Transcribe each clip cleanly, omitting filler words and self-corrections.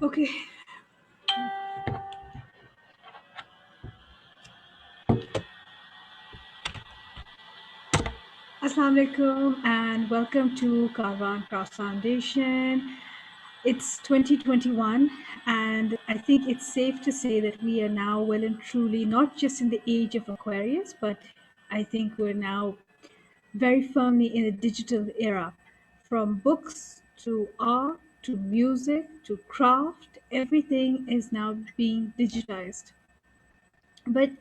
Okay. Assalamu alaikum and welcome to Karwan Cross Foundation. It's 2021 and I think it's safe to say that we are now well and truly not just in the age of Aquarius, but I think we're now very firmly in a digital era. From books to art to music to craft, everything is now being digitized. But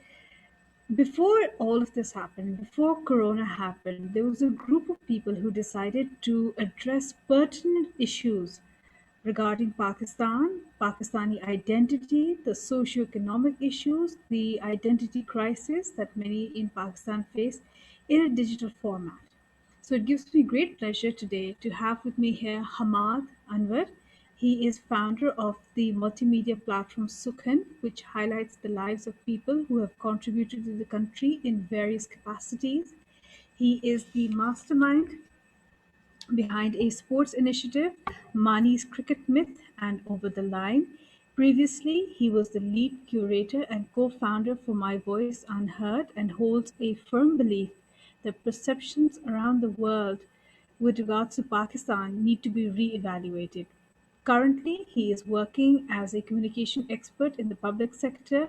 before all of this happened, before Corona happened, there was a group of people who decided to address pertinent issues regarding Pakistan, Pakistani identity, the socio-economic issues, the identity crisis that many in Pakistan face in a digital format. So it gives me great pleasure today to have with me here Hamad Anwar. He is founder of the multimedia platform Sukhan, which highlights the lives of people who have contributed to the country in various capacities. He is the mastermind behind a sports initiative, Mani's Cricket Myth and Over the Line. Previously, he was the lead curator and co founder for My Voice Unheard and holds a firm belief that perceptions around the world with regards to Pakistan need to be re evaluated. Currently, he is working as a communication expert in the public sector.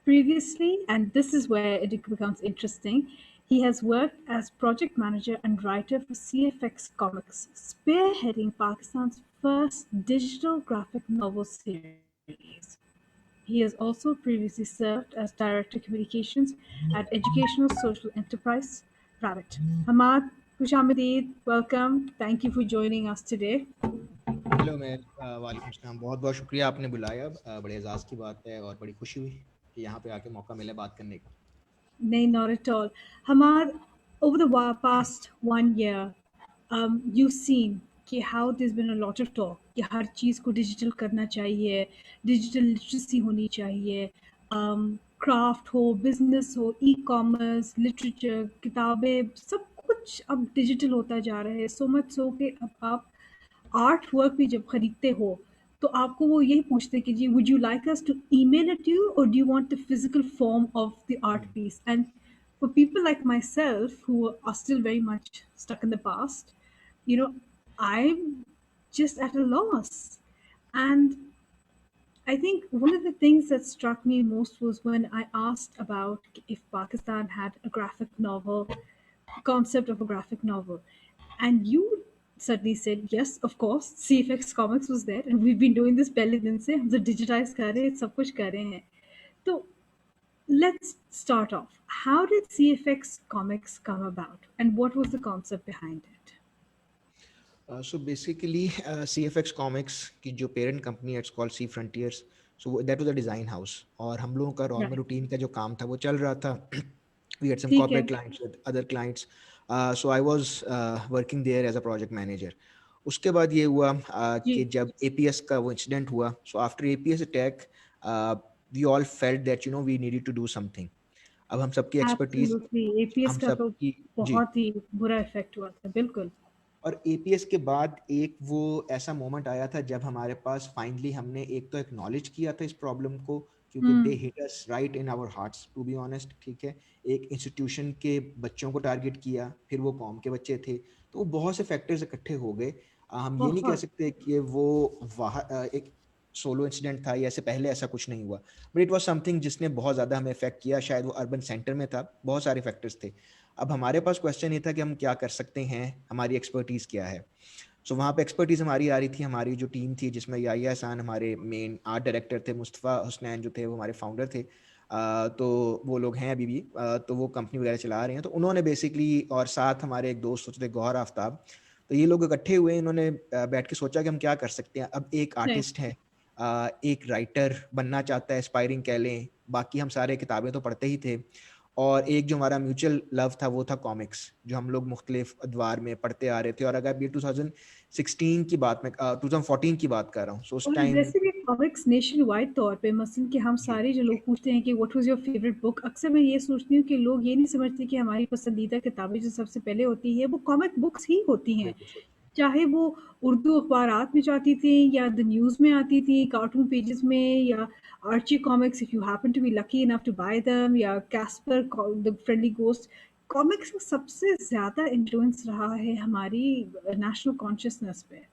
Previously, and this is where it becomes interesting, he has worked as project manager and writer for CFX Comics, spearheading Pakistan's first digital graphic novel series. He has also previously served as director communications at Educational Social Enterprise Private. Hamad Khushamedid, welcome. Thank you for joining us today. Hello मैं वालेकुम सलाम। बहुत बहुत शुक्रिया आपने बुलाया। बड़े एजाज़ की बात है और बड़ी खुशी हुई कि यहाँ पे आके मौका मिला बात करने का। No, not at all. Hamad, over the past 1 year, you've seen कि how there's been a lot of talk कि हर चीज़ को डिजिटल करना चाहिए, डिजिटल लिटरेसी होनी चाहिए, क्राफ्ट हो, बिजनेस हो, ई कॉमर्स, लिटरेचर, किताबें, सब कुछ अब डिजिटल होता जा रहा है। सो मच सो कि अब आप आर्ट वर्क भी जब खरीदते हो तो आपको वो यही पूछते हैं कि जी would you like us to email it you और do you want the physical form of the art hmm. Piece and for people like myself who are still very much stuck in the past, you know, I'm just at a loss. And I think one of the things that struck me most was when I asked about if Pakistan had a graphic novel, concept of a graphic novel. And you suddenly said, yes, of course, CFX Comics was there, and we've been doing this पहले दिन से हम तो digitize कर रहे हैं सब कुछ कर रहे हैं तो let's start off. How did CFX Comics come about, and what was the concept behind it? So basically CFX comics की जो पेरेंट कंपनी है it's called C Frontiers. So that was a design house और हम लोगों का normal Right. Routine का जो काम था वो चल रहा था। वी हैड सम ठीक है. Corporate clients with other clients. So I was working there as a project manager. उसके बाद ये हुआ जी. कि जब एपीएस का वो इंसिडेंट हुआ, so after APS attack we all felt that we needed to do something. अब हम सबकी एक्सपर्टीज़ Absolutely. APS हम का तो सबकी जी। बहुत ही बुरा इफेक्ट हुआ था बिल्कुल. और एपीएस के बाद एक वो ऐसा मोमेंट आया था जब हमारे पास फाइनली हमने एक तो एक्नॉलेज किया था इस प्रॉब्लम को, क्योंकि they hmm. Hit us right in our hearts to be honest. ठीक है, एक इंस्टीट्यूशन के बच्चों को टारगेट किया, फिर वो कॉम के बच्चे थे, तो वो बहुत से फैक्टर्स इकट्ठे हो गए। हम ये नहीं कह बहुत. सकते कि वो एक सोलो इंसिडेंट था या इससे पहले ऐसा कुछ नहीं हुआ, बट इट वाज समथिंग जिसने बहुत ज़्यादा हमें इफेक्ट किया। शायद वो अर्बन सेंटर में था, बहुत सारे फैक्टर्स थे। अब हमारे पास क्वेश्चन ये था कि हम क्या कर सकते हैं, हमारी एक्सपर्टीज़ क्या है। सो वहाँ पे एक्सपर्टीज़ हमारी आ रही थी, हमारी जो टीम थी जिसमें याहिया एहसान हमारे मेन आर्ट डायरेक्टर थे, मुस्तफ़ा हुसनैन जो थे वो हमारे फाउंडर थे। तो वो लोग हैं अभी भी, तो वो कंपनी वगैरह चला रहे हैं। तो उन्होंने बेसिकली, और साथ हमारे एक दोस्त होते थे गौहर आफ्ताब, तो ये लोग इकट्ठे हुए, इन्होंने बैठ के सोचा कि हम क्या कर सकते हैं। अब एक नहीं. आर्टिस्ट है, एक राइटर बनना चाहता है, एस्पायरिंग कह लें, बाकी हम सारे किताबें तो पढ़ते ही थे, और एक जो हमारा म्यूचुअल लव था वो था कॉमिक्स, जो हम लोग मुख्तलिफ अदवार में पढ़ते आ रहे थे। और अगर ये 2016 की बात में 2014 की बात कर रहा हूँ, सो उस और टाइम वैसे भी कॉमिक्स नेशन वाइड तौर पे मसलन कि हम जी सारे जो लोग पूछते हैं कि what was your favourite book, अक्सर मैं ये सोचती हूँ कि लोग ये नहीं समझते कि हमारी पसंदीदा किताबें जो सबसे पहले होती है वो कॉमिक बुक्स ही होती हैं. बिल्कुल सही। चाहे वो उर्दू अखबारात में जाती थी या द न्यूज़ में आती थी, कार्टून पेजेस में, या Archie comics if you happen to be lucky enough to buy them, या Casper the friendly ghost. Comics का सबसे ज़्यादा इन्फ्लुएंस रहा है हमारी नेशनल कॉन्शियसनेस पे।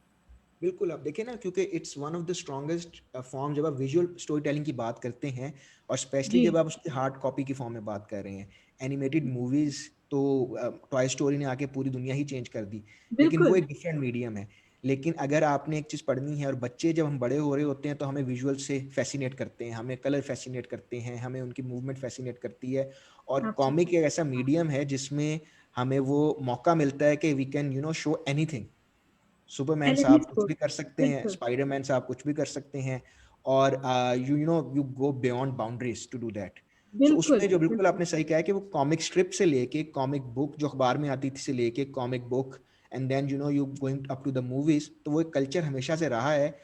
बिल्कुल, आप देखिए ना, क्योंकि it's one of the strongest form जब आप विजुअल स्टोरी टेलिंग की बात करते हैं, और स्पेशली जी, जब आप उसकी हार्ड कॉपी की फॉर्म में बात कर रहे हैं। एनिमेटेड मूवीज तो टॉय स्टोरी ने आके पूरी दुनिया ही चेंज कर दी, लेकिन वो बिल्कुल, एक डिफरेंट मीडियम है। लेकिन अगर आपने एक चीज़ पढ़नी है, और बच्चे जब हम बड़े हो रहे होते हैं तो हमें विजुअल से फैसिनेट करते हैं, हमें कलर फैसिनेट करते हैं, हमें उनकी मूवमेंट फैसिनेट करती है। और कॉमिक एब्सोल्युटली, एक ऐसा मीडियम है जिसमें हमें वो मौका मिलता है कि we can show anything. Superman and it साहब इज़ कुछ गुड, भी कर सकते हैं, बिल्कुल, स्पाइडरमैन साहब कुछ भी कर सकते हैं। और you go beyond boundaries to do that. So बिल्कुल, उसमें जो बिल्कुल बिल्कुल, आपने सही कहा है कि वो कॉमिक स्ट्रिप से लेके कॉमिक बुक जो अखबार में आती थी से लेके comic book, and then you going up to the movies, तो वो एक कल्चर हमेशा से रहा है।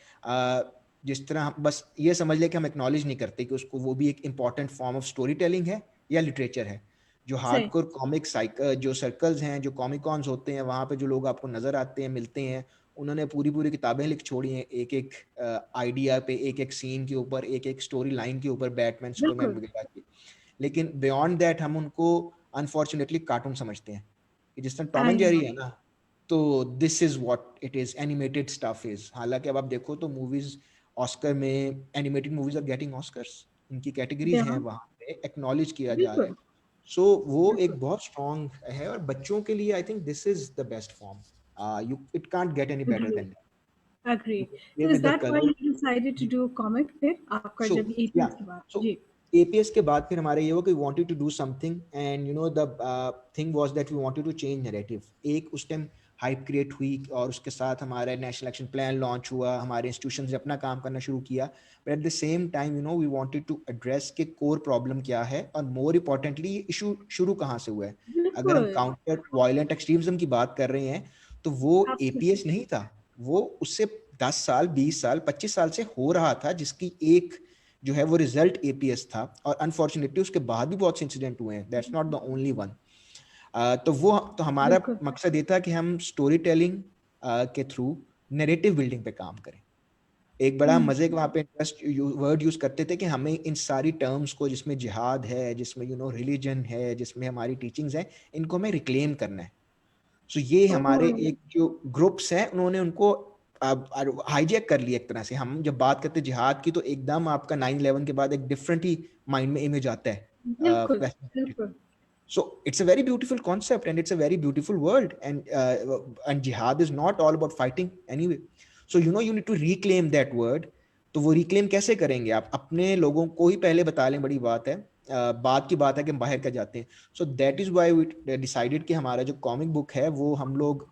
जिस तरह हम बस ये समझ ले कि हम एक्नॉलेज नहीं करते कि उसको वो भी एक important form of story telling है या लिटरेचर है। जो सही, हार्डकोर कॉमिक जो सर्कल्स हैं, जो कॉमिकॉन्स होते हैं, वहाँ पे जो लोग आपको नजर आते हैं, मिलते हैं, उन्होंने पूरी पूरी किताबें लिख छोड़ी हैं, एक एक आइडिया पे, एक एक सीन के ऊपर, एक एक स्टोरी लाइन के ऊपर, बैटमैन सुपरमैन बिल्कुल, वगैरह की। लेकिन बियॉन्ड दैट हम उनको अनफॉर्चुनेटली कार्टून समझते हैं, कि जिस तरह Tom I and Jerry know, है ना, तो this is what it is, animated stuff is. हालांकि अब आप देखो तो मूवीज ऑस्कर में, animated movies are getting Oscars, इनकी कैटेगरीज हैं, हाँ, वहां पे एक्नॉलेज किया जा रहा है। बिल्कुल, सो वो बिल्कुल, एक बहुत स्ट्रॉन्ग है, और बच्चों के लिए I think this is the best form. You it can't get any better agree, than that. Agree. Play तो is with the that why colour. You decided to do comic फिर आपका सो जब या, एपीएस के बाद? सो जी, एपीएस के बाद फिर हमारे ये हुआ कि wanted to do something, and the thing was that we wanted to change narrative. एक उस टाइम हाइप क्रिएट हुई, और उसके साथ हमारा नेशनल एक्शन प्लान लॉन्च हुआ, हमारे इंस्टीट्यूशन ने अपना काम करना शुरू किया। But at the same time we wanted to address के कोर प्रॉब्लम क्या है, और मोर इम्पोर्टेंटली ये इशू शुरू कहाँ से हुआ है। अगर हम बिल्कुल, काउंटर वायलेंट एक्सट्रीमिज्म की बात कर रहे हैं, तो वो एब्सोल्युटली, एपीएस नहीं था, वो उससे 10 साल, 20 साल, 25 साल से हो रहा था, जिसकी एक जो है वो रिजल्ट एपीएस था। और अनफॉर्चुनेटली उसके बाद भी बहुत से इंसिडेंट हुए हैं, that's not the only one. तो हमारा बिल्कुल, मकसद ये था कि हम स्टोरी टेलिंग के थ्रू नैरेटिव बिल्डिंग पे काम करें। एक बड़ा हुँ, मजे का वहाँ पे इंटरेस्ट वर्ड यूज करते थे कि हमें इन सारी टर्म्स को, जिसमें जिहाद है, जिसमें रिलीजन है, जिसमें हमारी टीचिंग्स है, इनको हमें रिक्लेम करना है। सो ये हमारे ओह! एक जो ग्रुप्स हैं, उन्होंने उनको हाईजैक कर लिया एक तरह से। हम जब बात करते हैं जिहाद की, तो एकदम आपका 9/11 के बाद एक डिफरेंट ही माइंड में इमेज आता बिल्कुल, है। बिल्कुल, So it's a very beautiful concept, and it's a very beautiful world, and jihad is not all about fighting anyway. So you need to reclaim that word. तो वो रिक्लेम कैसे करेंगे? आप अपने लोगों को ही पहले बता लें, बड़ी बात है। बात की बात है कि हम बाहर का जाते हैं। So that is why we decided कि हमारा जो कॉमिक बुक है वो हम लोग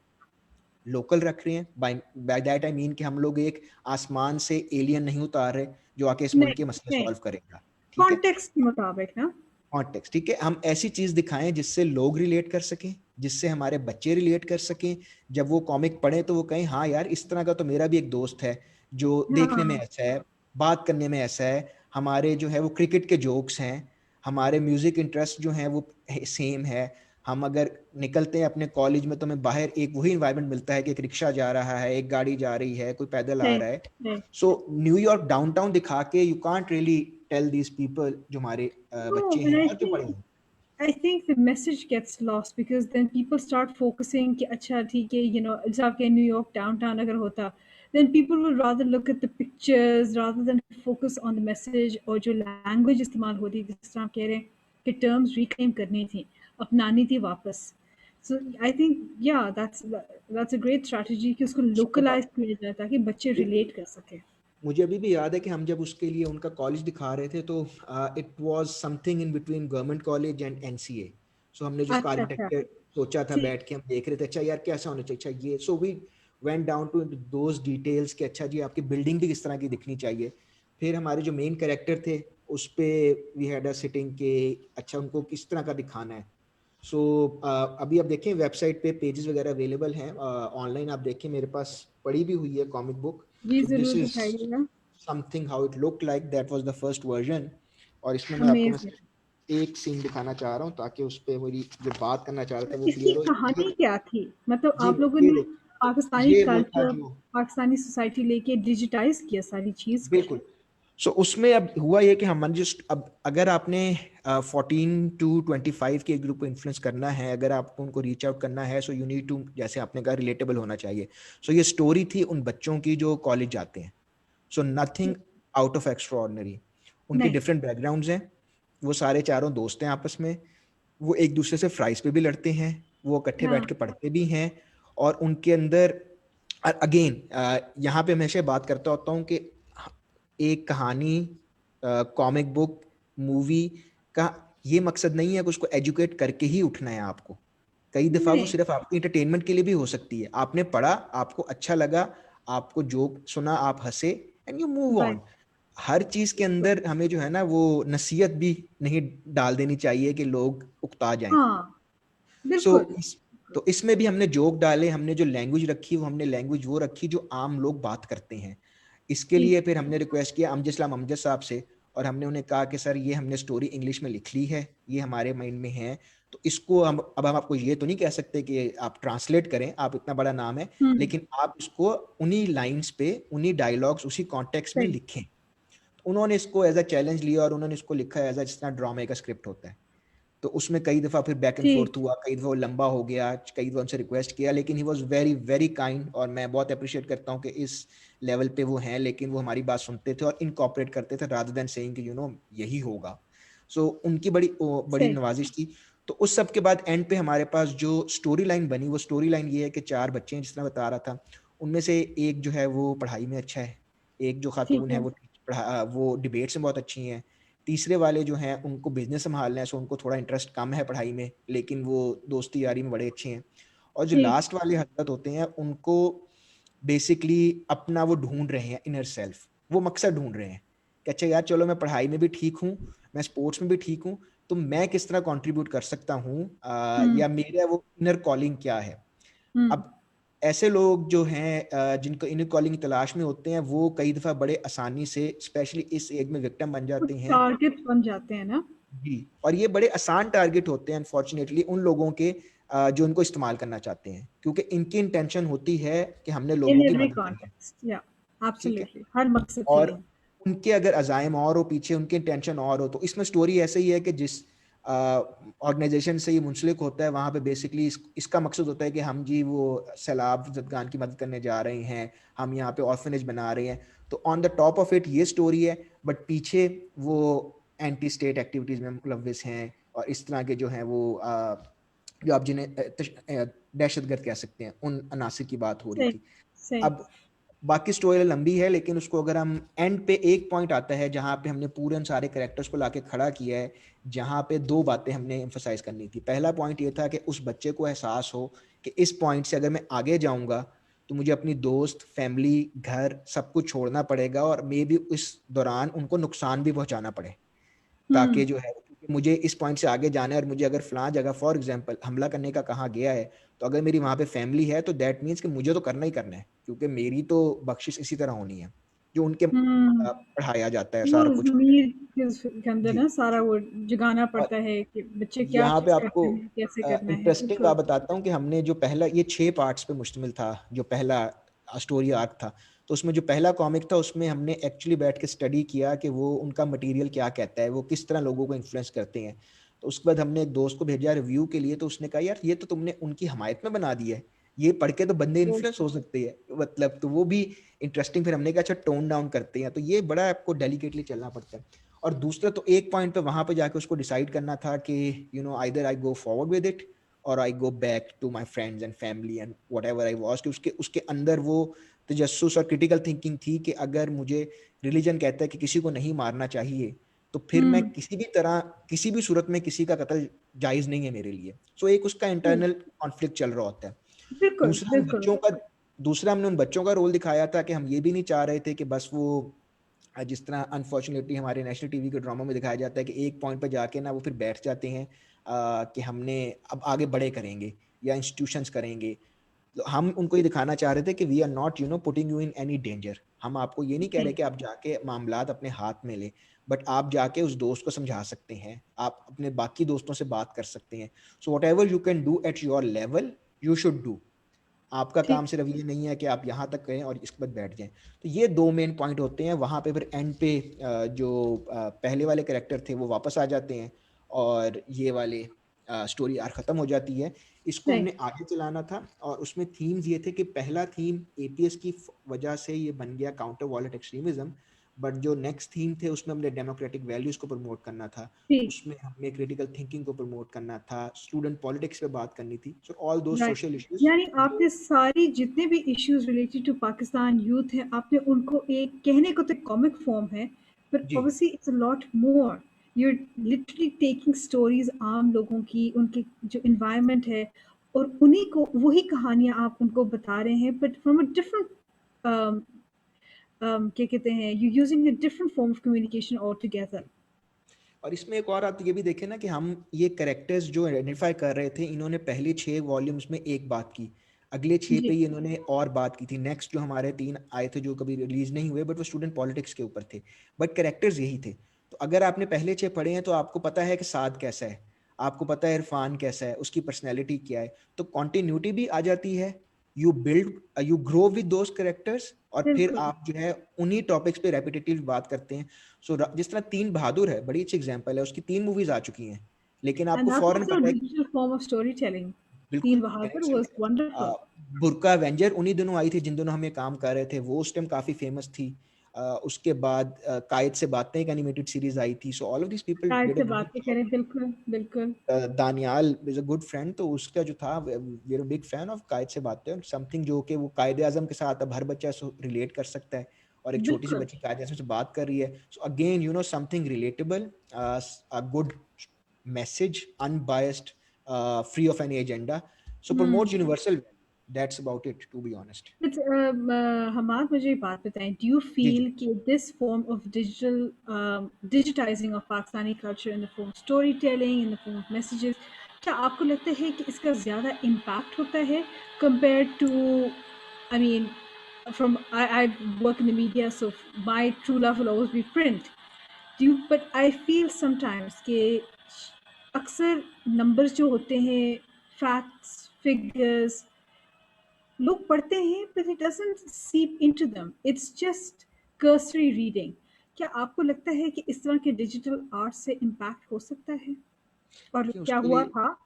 लोकल रख रहे हैं। बाय दैट आई मीन कि हम लोग एक आसमान से एलियन नहीं उतार रहे जो आके इस मुल्क नहीं, के मसले नहीं, सॉल्व करेगा। ठीक है, कॉन्टेक्स्ट के मुताबिक ना, कॉन्टेक्स्ट। ठीक है, हम ऐसी चीज दिखाएं जिससे लोग रिलेट कर सकें, जिससे हमारे बच्चे रिलेट कर सकें। जब वो कॉमिक पढ़े तो वो कहें हाँ यार, इस तरह का तो मेरा भी एक दोस्त है जो देखने में हाँ, ऐसा है, बात करने में ऐसा है। हमारे जो है वो क्रिकेट के जोक्स हैं, हमारे म्यूजिक इंटरेस्ट जो हैं वो सेम है। हम अगर निकलते हैं अपने कॉलेज में, तो हमें बाहर एक वही इन्वायरमेंट मिलता है कि एक रिक्शा जा रहा है, एक गाड़ी जा रही है, कोई पैदल आ सही, रहा है। सही। सो न्यूयॉर्क डाउनटाउन दिखा के you can't really tell these people, जो हमारे No, बच्चे and हैं और जो बड़े हैं। I think the message gets lost because then people start focusing कि अच्छा ठीक है, जैसे आपके न्यूयॉर्क डाउनटाउन अगर होता, then people will rather look at the pictures rather than focus on the message, और जो language इस्तेमाल होती है, जिस तरह आप कह रहे हैं कि terms reclaim करनी थी, अपनानी थी वापस। So I think yeah, that's a great strategy कि उसको So, localize किया जाए ताकि बच्चे relate कर सकें। मुझे अभी भी याद है कि हम जब उसके लिए उनका कॉलेज दिखा रहे थे, तो it was something in between government college and NCA. So हमने जो उसका अच्छा, अच्छा, आर्किटेक्चर सोचा था, ठीक, बैठ के हम देख रहे थे, अच्छा यार कैसा होना चाहिए, अच्छा ये। So we went down to those details कि अच्छा जी आपकी बिल्डिंग भी किस तरह की दिखनी चाहिए। फिर हमारे जो मेन कैरेक्टर थे, उस पे वी हैड अ सिटिंग के अच्छा उनको किस तरह का दिखाना है। सो अभी आप देखें वेबसाइट पे पेजेस वगैरह अवेलेबल हैं ऑनलाइन, आप देखें, मेरे पास पड़ी भी हुई है कॉमिक बुक। जी सो दिस ज़रूर इज दिखाइएगा। Something how it look like, that was the first version. और इसमें मैं आपको अमेजिंग। सिर्फ एक सीन दिखाना चाह रहा हूँ, ताकि उस पे मेरी जो बात करना चाह रहा था वो इसकी क्लियर हो। ये कहानी क्या थी? मतलब जी आप लोगों ये ने देखिए, पाकिस्तानी ये वो था कल्चर, जो पाकिस्तानी सोसाइटी लेके डिजिटाइज किया सारी चीज़ को। बिल्कुल। सो उसमें अब हुआ ये कि हम जस्ट अब अगर आपने 14 टू 25 के ग्रुप को इन्फ्लुएंस करना है, अगर आपको उनको रीच आउट करना है, सो यू नीड टू, जैसे आपने कहा, रिलेटेबल होना चाहिए। सो ये स्टोरी थी उन बच्चों की जो कॉलेज जाते हैं। So nothing out of extra ordinary. उनके नहीं। डिफरेंट बैकग्राउंड्स हैं, वो सारे चारों दोस्त हैं आपस में, वो एक दूसरे से फ्राइज पे भी लड़ते हैं, वो इकट्ठे बैठ हाँ। के पढ़ते भी हैं। और उनके अंदर अगेन यहाँ पे हमेशा बात करता होता हूँ कि एक कहानी, कॉमिक बुक, मूवी का ये मकसद नहीं है कि उसको एजुकेट करके ही उठना है आपको। कई दफ़ा वो नहीं। सिर्फ आपकी एंटरटेनमेंट के लिए भी हो सकती है। आपने पढ़ा, आपको अच्छा लगा, आपको जोक सुना, आप हंसे, and you move on. Right. हर चीज़ के अंदर हमें जो है ना वो नसीहत भी नहीं डाल देनी चाहिए कि लोग उकता जाएं। हाँ, सो बिल्कुल। तो इसमें भी हमने जोक डाले, हमने जो लैंग्वेज रखी वो हमने लैंग्वेज वो रखी जो आम लोग बात करते हैं। इसके जी। लिए फिर हमने रिक्वेस्ट किया अमजद साहब से, और हमने उन्हें कहा कि सर ये हमने स्टोरी इंग्लिश में लिख ली है, ये हमारे माइंड में है, तो इसको हम अब हम आपको ये तो नहीं कह सकते कि आप ट्रांसलेट करें, आप इतना बड़ा नाम है, हम्म। लेकिन आप इसको उन्हीं लाइंस पे, उन्हीं डायलॉग्स, उसी कॉन्टेक्स्ट में सही। लिखें। तो उन्होंने इसको एज अ चैलेंज लिया और उन्होंने इसको लिखा एज अ जिस तरह ड्रामे का स्क्रिप्ट होता है। तो उसमें कई दफ़ा फिर बैक एंड फोर्थ ठीक। हुआ, कई दफ़ा वो लंबा हो गया, कई दफ़ा उनसे रिक्वेस्ट किया, लेकिन he was very very kind, और मैं बहुत अप्रिशिएट करता हूँ कि इस लेवल पे वो हैं, लेकिन वो हमारी बात सुनते थे और इनकॉपरेट करते थे रादर देन सेइंग कि यही होगा। सो उनकी बड़ी सही। नवाजिश थी। तो उस सब के बाद एंड पे हमारे पास जो स्टोरी लाइन बनी, वो स्टोरी लाइन ये है कि 4 बच्चे हैं, जिस तरह बता रहा था, उनमें से एक जो है वो पढ़ाई में अच्छा है, एक जो ठीक खातून है है। वो डिबेट्स में बहुत अच्छी हैं, तीसरे वाले जो हैं उनको बिजनेस संभालना है, सो उनको थोड़ा इंटरेस्ट कम है पढ़ाई में, लेकिन वो दोस्ती यारी में बड़े अच्छे हैं। और जो ठीक। लास्ट वाले हजरत होते हैं, उनको बेसिकली अपना वो ढूंढ रहे हैं, इनर सेल्फ, वो मकसद ढूंढ रहे हैं कि अच्छा यार चलो मैं पढ़ाई में भी ठीक हूँ, मैं स्पोर्ट्स में भी ठीक हूँ, तो मैं किस तरह कंट्रीब्यूट कर सकता हूँ, हम्म। या मेरा वो इनर कॉलिंग क्या है। हम्म। अब ऐसे लोग जो हैं जिनको इनर कॉलिंग की तलाश में होते हैं, वो कई दफ़ा बड़े आसानी से, स्पेशली इस एज में, विक्टिम बन कुछ जाते हैं। टारगेट बन जाते हैं ना। जी, और ये बड़े आसान टारगेट होते हैं अनफॉर्चुनेटली उन लोगों के जो इनको इस्तेमाल करना चाहते हैं, क्योंकि इनकी इंटेंशन होती है कि हमने इन लोगों की एवरी मदद करनी है। कॉन्टेक्स्ट, या ठीक है। एब्सोल्युटली हर मकसद के और लिए। उनके अगर अज़ाइम और हो पीछे, उनकी इंटेंशन और हो, तो इसमें स्टोरी ऐसे ही है कि जिस ऑर्गेनाइजेशन से ये मुंसलिक होता है, वहाँ पे बेसिकली इसका मकसद होता है कि हम जी वो सैलाब ज़दगान की मदद करने जा रहे हैं, हम यहाँ पे ऑर्फनेज बना रहे हैं। तो on the top of it ये स्टोरी है, बट पीछे वो एंटी स्टेट एक्टिविटीज़ में मुलव्विस हैं, और इस तरह के जो हैं वो जो आप जिन्हें दहशतगर्द कह सकते हैं, उन अनासिर की बात हो रही सही। थी। सही। अब बाकी स्टोरी लंबी है, लेकिन उसको अगर हम एंड पे, एक पॉइंट आता है जहाँ पे हमने पूरे उन सारे कैरेक्टर्स को लाके खड़ा किया है, जहाँ पे 2 बातें हमने एम्फसाइज करनी थी। पहला पॉइंट ये था कि उस बच्चे को एहसास हो कि इस पॉइंट से अगर मैं आगे जाऊँगा, तो मुझे अपनी दोस्त, फैमिली, घर सब कुछ छोड़ना पड़ेगा, और मे बी इस दौरान उनको नुकसान भी पहुँचाना पड़े। हम्म। ताकि जो है, क्योंकि मुझे इस पॉइंट से आगे जाना है, और मुझे अगर फलां जगह फॉर एग्जांपल हमला करने का कहा गया है, तो अगर मेरी वहाँ पे फैमिली है, तो दैट मीन्स कि मुझे तो करना ही करना है, क्योंकि मेरी तो बख्शिश इसी तरह होनी है, जो उनके हम्म। पढ़ाया जाता है वो सारा कुछ। ज़मीर के अंदर जी। ना सारा वो जगाना और पड़ता है कि बच्चे क्या यहाँ पे चीज़ आपको करते हैं, कैसे करना है। इंटरेस्टिंग बिल्कुल। बात बताता हूँ कि हमने जो पहला, ये 6 पार्ट्स पे मुश्तमिल था, जो पहला स्टोरी आर्क था, तो उसमें जो पहला कॉमिक था, उसमें हमने एक्चुअली बैठ के स्टडी किया कि वो उनका मटेरियल क्या कहता है, वो किस तरह लोगों को इन्फ्लुएंस करते हैं। तो उसके बाद हमने एक दोस्त को भेजा रिव्यू के लिए, तो उसने कहा यार ये तो तुमने उनकी हमायत में बना दिया है, ये पढ़ के तो बंदे वो इन्फ्लुएंस हो सकते हैं, मतलब तो वो भी इंटरेस्टिंग। फिर हमने कहा अच्छा टोन डाउन करते हैं, तो ये बड़ा आपको डेलिकेटली चलना पड़ता है। और दूसरा तो एक पॉइंट पे वहां पे जाके उसको डिसाइड करना था कि either I go forward with it, और I go back to my friends and family and whatever I was, कि उसके उसके अंदर वो तजस्सुस और क्रिटिकल थिंकिंग थी कि अगर मुझे रिलीजन कहता है कि किसी को नहीं मारना चाहिए, तो फिर मैं हम्म। किसी भी तरह, किसी भी सूरत में किसी का कत्ल जायज नहीं है मेरे लिए। सो एक उसका सही। इंटरनल कॉन्फ्लिक्ट चल रहा होता है। बिल्कुल दूसरा उन बिल्कुल। बच्चों का दूसरा हमने उन बच्चों का रोल दिखाया था कि हम ये भी नहीं चाह रहे थे कि बस वो जिस तरह अनफॉर्चुनेटली हमारे नेशनल टीवी के ड्रामा में दिखाया जाता है कि एक पॉइंट पर जाके ना वो फिर बैठ जाते हैं कि हमने अब आगे बड़े करेंगे या इंस्टीट्यूशंस करेंगे। तो हम उनको ये दिखाना चाह रहे थे कि we are not putting you in any danger. हम आपको ये नहीं कह रहे नहीं। कि आप जाके मामलात अपने हाथ में ले, बट आप जाके उस दोस्त को समझा सकते हैं, आप अपने बाकी दोस्तों से बात कर सकते हैं। So what ever you can do at your level, you should do. आपका काम ठीक। सिर्फ ये नहीं है कि आप यहाँ तक करें और इसके बाद बैठ जाएं। तो ये दो मेन पॉइंट होते हैं। वहाँ पे फिर एंड पे जो पहले वाले कैरेक्टर थे वो वापस आ जाते हैं और ये वाले स्टोरी आर खत्म हो जाती है। इसको नहीं। हमने आगे चलाना था और उसमें थीम्स ये थे कि पहला थीम एटीएस की वजह से ये बन गया काउंटर वॉलेट एक्सट्रीमिज्म, बट जो नेक्स्ट थीम थे उसमें हमने डेमोक्रेटिक वैल्यूज को प्रमोट करना था, ठीक। उसमें हमें क्रिटिकल थिंकिंग को प्रमोट करना था, स्टूडेंट पॉलिटिक्स पे बात करनी थी। So although right. Social issues यानी आपने जो सारी जितने भी issues related to Pakistan youth है, आपने उनको एक कहने को तो कॉमिक फॉर्म है, पर जी। Obviously it's a lot more. You are literally taking stories आम लोगों की, उनके जो इन्वायरमेंट है, और उन्हीं को वही कहानियां आप उनको बता रहे हैं, बट फ्रॉम अ डिफरेंट क्या कहते हैं, you using a different form of communication all together. और इसमें एक और आप ये भी देखें ना कि हम ये कैरेक्टर्स जो आइडेंटिफाई कर रहे थे, इन्होंने पहले 6 वॉल्यूम्स में एक बात की, अगले 6 पे जी। ही इन्होंने और बात की थी। नेक्स्ट जो हमारे 3 आए थे जो कभी रिलीज नहीं हुए, बट वो स्टूडेंट पॉलिटिक्स के ऊपर थे, बट कैरेक्टर्स यही थे। तो अगर आपने पहले 6 पढ़े हैं तो आपको पता है कि साद कैसा है, आपको पता है इरफान कैसा है, उसकी पर्सनैलिटी क्या है, तो कॉन्टिन्यूटी भी आ जाती है। You grow with those characters और फिर बिल्कुल। आप जो है उन्हीं टॉपिक्स पे रेपिटेटिव बात करते हैं। सो जिस तरह तीन बहादुर है, बड़ी अच्छी एग्जांपल है, उसकी 3 मूवीज आ चुकी हैं, लेकिन एंड आपको दैट्स फौरन आल्सो पता है। Digital form of story telling. बिल्कुल Teen Bahadur connection. Was wonderful. Burka avenger उन्हीं दिनों आई थी जिन दिनों हम ये काम कर रहे थे, वो उस टाइम काफी फेमस थी। उसके बाद कायद से बातें एक एनिमेटेड सीरीज आई थी। So all of these people शायद डिड अ से ग्रेट बातें जॉब। करें, बिल्कुल बिल्कुल। Daniyal is a good friend, तो उसका जो था, we are big fan of कायद से बातें, समथिंग जो कि वो कायद आजम के साथ अब हर बच्चा रिलेट कर सकता है, और एक छोटी सी बिल्कुल। बच्ची कायद आजम से बात कर रही है। So again you know something relatable, a good message, unbiased, free of any agenda, so hmm. Promote universal value. That's about it, to be honest. Hamad, मुझे एक बात बताएं, डू यू जी जी। फील कि this form of digitizing of Pakistani culture in the form of story telling, in the form of messages, क्या आपको लगता है कि इसका ज़्यादा इम्पैक्ट होता है compare to, I mean, from I work in the media, so my true love will always be print. Do you, but I feel sometimes कि अक्सर numbers जो होते हैं, facts, figures, लोग पढ़ते हैं, but it doesn't seep into them. It's just cursory reading. क्या आपको लगता है कि इस तरह के डिजिटल आर्ट से इम्पैक्ट हो सकता है, और देखिए क्या उसके हुआ लिए, था?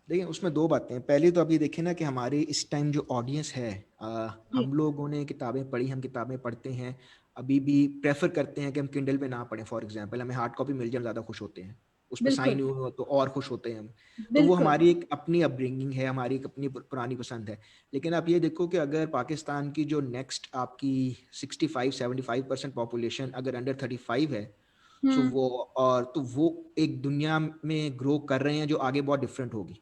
देखिए उसमें दो बातें हैं। पहले तो आप ये देखें ना कि हमारे इस टाइम जो ऑडियंस है, जी। हम लोगों ने किताबें पढ़ी, हम किताबें पढ़ते हैं, अभी भी प्रेफर करते हैं कि हम किंडल पे ना पढ़ें। फॉर एग्जांपल हमें हार्ड कॉपी मिल जाए, हम ज़्यादा खुश होते हैं, उस पर साइन बिल्कुल हुए हो तो और खुश होते हैं हम। तो वो बिल्कुल। हमारी एक अपनी अपब्रिंगिंग है, हमारी एक अपनी पुरानी पसंद है। लेकिन आप ये देखो कि अगर पाकिस्तान की जो नेक्स्ट आपकी 65-75% पॉपुलेशन अगर अंडर 35 है, सो हम्म। वो, और तो वो एक दुनिया में ग्रो कर रहे हैं जो आगे बहुत डिफरेंट होगी।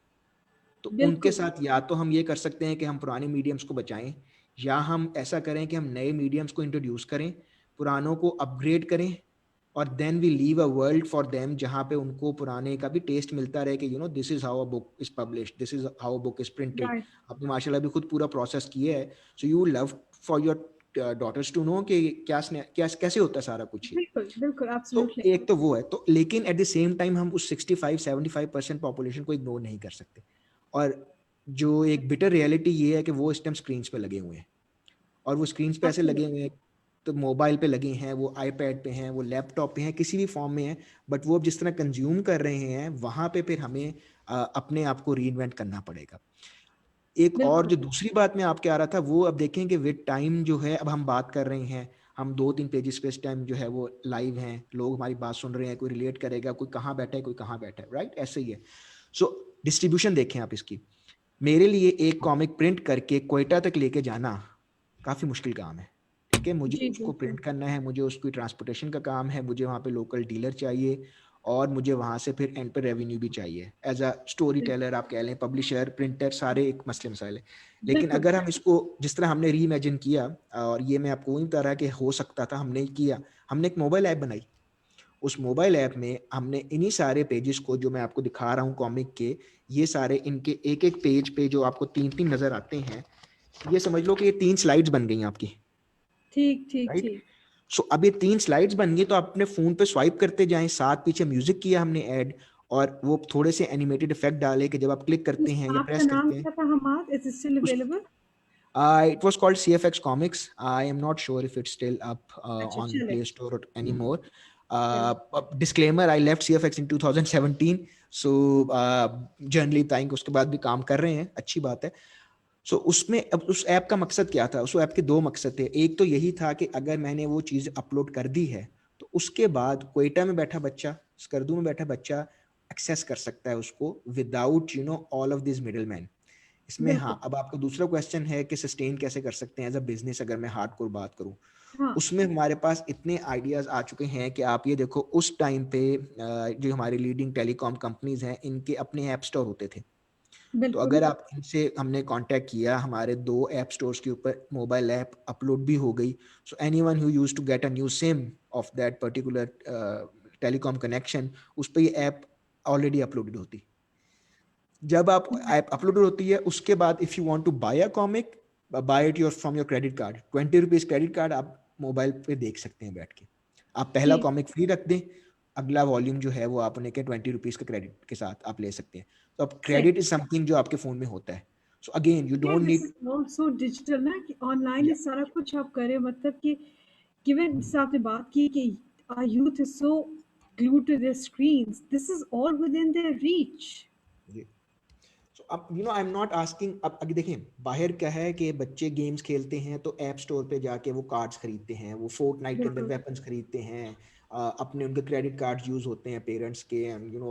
तो उनके बिल्कुल। साथ या तो हम ये कर सकते हैं कि हम पुराने मीडियम्स को बचाएं, या हम ऐसा करें कि हम नए मीडियम्स को इंट्रोड्यूस करें, पुरानों को अपग्रेड करें, और then we leave a world for them जहाँ पे उनको पुराने का भी टेस्ट मिलता रहे कि you know this is how a book is published, this is how a book is printed. Right. आपने माशाल्लाह भी खुद पूरा प्रोसेस किया है, so you love for your daughters to know कि क्या कैसे होता है सारा कुछ ये। बिल्कुल बिल्कुल, तो एब्सोल्युटली। एक तो वो है, तो लेकिन एट द सेम टाइम हम उस 65-75% पॉपुलेशन को इग्नोर नहीं कर सकते। और जो एक बिटर रियलिटी ये है कि वो इस टाइम स्क्रीन्स पे लगे हुए हैं, और वो स्क्रीन्स पे ऐसे लगे एब्सोल्युटली। हुए हैं, तो मोबाइल पे लगे हैं, वो आईपैड पे हैं, वो लैपटॉप पे हैं, किसी भी फॉर्म में हैं, बट वो अब जिस तरह कंज्यूम कर रहे हैं वहाँ पे फिर हमें अपने आप को रीइन्वेंट करना पड़ेगा। एक और बिल्कुल। जो दूसरी बात मैं आपके आ रहा था, वो अब देखें कि विद टाइम जो है, अब हम बात कर रहे हैं, हम 2-3 पेजेस पे इस टाइम जो है वो लाइव हैं, लोग हमारी बात सुन रहे हैं, कोई रिलेट करेगा, कोई कहाँ बैठा है, कोई कहाँ बैठा है, राइट, ऐसे ही है। सो डिस्ट्रीब्यूशन देखें आप इसकी, मेरे लिए एक कॉमिक प्रिंट करके कोयटा तक लेके जाना काफ़ी मुश्किल काम है। ठीक है, मुझे जी उसको बिल्कुल। प्रिंट करना है, मुझे उसकी ट्रांसपोर्टेशन का काम है, मुझे वहाँ पे लोकल डीलर चाहिए, और मुझे वहाँ से फिर एंड पे रेवेन्यू भी चाहिए। एज अ स्टोरी टेलर आप कह लें, पब्लिशर, प्रिंटर, सारे एक मसले मसाइल है। लेकिन बिल्कुल। अगर हम इसको जिस तरह हमने री इमेजिन किया, और ये मैं आपको वही बता रहा कि हो सकता था, हमने किया, हमने एक मोबाइल ऐप बनाई। उस मोबाइल ऐप में हमने इन्हीं सारे पेजेस को जो मैं आपको दिखा रहा हूँ कॉमिक के, ये सारे इनके एक एक पेज पे जो आपको 3-3 नज़र आते हैं, ये समझ लो कि ये 3 स्लाइड्स बन गई आपकी, ठीक ठीक राइट। ठीक। सो अब ये 3 स्लाइड्स बन गई, तो आप अपने फोन पे स्वाइप करते जाएं, साथ पीछे म्यूजिक किया हमने ऐड, और वो थोड़े से एनिमेटेड इफेक्ट डाले कि जब आप क्लिक करते उस हैं या ऐप का प्रेस नाम करते हैं, क्या था हमाद? इज इट स्टिल उस available? It was called CFX Comics. I am not sure if it's still up अच्छा on चले Play Store anymore. चले Disclaimer: I left CFX in 2017. So generally बताएंगे उसके बाद भी काम कर रहे हैं, अच्छी बात है. सो उसमें अब उस ऐप का मकसद क्या था? उस ऐप के दो मकसद थे. एक तो यही था कि अगर मैंने वो चीज़ अपलोड कर दी है तो उसके बाद क्वेटा में बैठा बच्चा, स्कर्दू में बैठा बच्चा एक्सेस कर सकता है उसको without all of this middle man. इसमें बिल्कुल हाँ, अब आपका दूसरा क्वेश्चन है कि सस्टेन कैसे कर सकते हैं एज अ बिजनेस, अगर मैं हार्डकोर बात करूँ. हाँ उसमें हमारे पास इतने आइडियाज आ चुके हैं कि आप ये देखो, उस टाइम पे जो हमारे लीडिंग टेलीकॉम कंपनीज हैं, इनके अपने ऐप स्टोर होते थे. तो बिल्कुल अगर आप इनसे, हमने कांटेक्ट किया, हमारे 2 ऐप स्टोर्स के ऊपर मोबाइल ऐप अपलोड भी हो गई. So anyone who used to get a new SIM of that particular telecom connection, उस पे ये ऐप ऑलरेडी अपलोडेड होती. जब आप ऐप अपलोडेड होती है, उसके बाद if you want to buy a comic, buy it your from your credit card, 20 rupees credit card, आप मोबाइल पे देख सकते हैं बैठ के. आप पहला जी कॉमिक फ्री रख दें, अगला वॉल्यूम जो है वो आपने के 20 रुपीज के क्रेडिट के साथ आप ले सकते हैं. तो अब क्रेडिट इज समथिंग जो आपके फोन में होता है. So again you don't this need. Is also digital ना कि ऑनलाइन ही सारा कुछ आप करें मतलब कि given जिससे आपने बात की कि our youth is so glued to their screens, this is all within their reach. सो अब आई एम नॉट आस्किंग. अब अगर देखें, बाहर क्या है कि बच्चे गेम्स खेलते हैं तो ऐप स्टोर पे जाके वो कार्ड्स खरीदते हैं, वो फोर्टनाइट के अंदर बिल्कुल वेपन्स खरीदते हैं. अपने उनके क्रेडिट कार्ड यूज होते हैं पेरेंट्स के.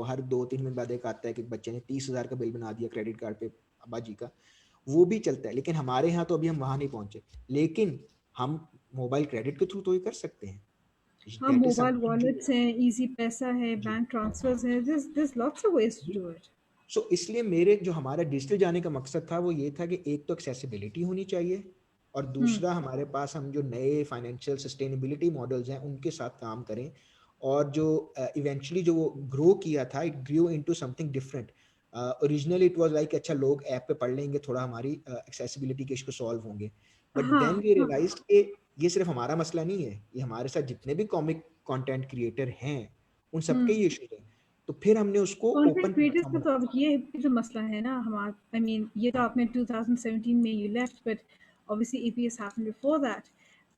हर 2-3 मिनट बाद एक आता है कि बच्चे ने 30,000 का बिल बना दिया क्रेडिट कार्ड पे अब्बाजी का. वो भी चलता है, लेकिन हमारे यहाँ तो अभी हम वहाँ नहीं पहुंचे. लेकिन हम मोबाइल क्रेडिट के थ्रू तो ये कर सकते हैं. हाँ दैट इज मोबाइल समथिंग जो. वॉलेट्स हैं इजी पैसा है जी. बैंक ट्रांसफर्स हैं this lots of ways to do it so इसलिए मेरे जो हमारा डिजिटल जाने का मकसद था वो ये था कि एक तो एक्सेसिबिलिटी होनी चाहिए, और हम्म दूसरा हमारे पास हम जो नए फाइनेंशियल सस्टेनेबिलिटी मॉडल्स हैं उनके साथ काम करें. और जो इवेंचुअली जो वो ग्रो किया था, it grow into something different. Originally it was like अच्छा लोग ऐप पे पढ़ लेंगे, थोड़ा हमारी एक्सेसिबिलिटी के इशू सॉल्व होंगे. बट हाँ देन वी हाँ रियलाइज्ड कि ये सिर्फ हमारा मसला नहीं है, ये हमारे साथ जितने भी कॉमिक कंटेंट क्रिएटर हैं उन सबके हम्म ही इशूज हैं. तो फिर हमने उसको कंटेंट ओपन क्रिएटर्स प्लेटफॉर्म का बना. तो अब ये भी तो मसला है ना हमारा आई मीन ये तो आपने 2017 में you left but obviously EPS happened before that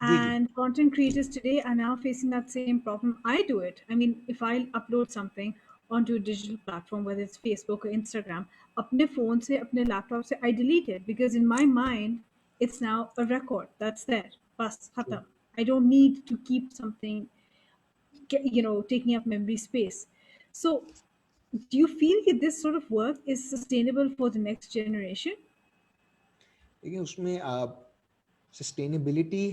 ji ji. and content creators today are now facing that same problem I do it I mean if I upload something onto a digital platform whether it's Facebook or Instagram अपने phone से अपने laptop से I delete it because in my mind it's now a record that's there बस True. खत्म I don't need to keep something taking up memory space so do you feel that this sort of work is sustainable for the next generation? देखिए उसमें sustainability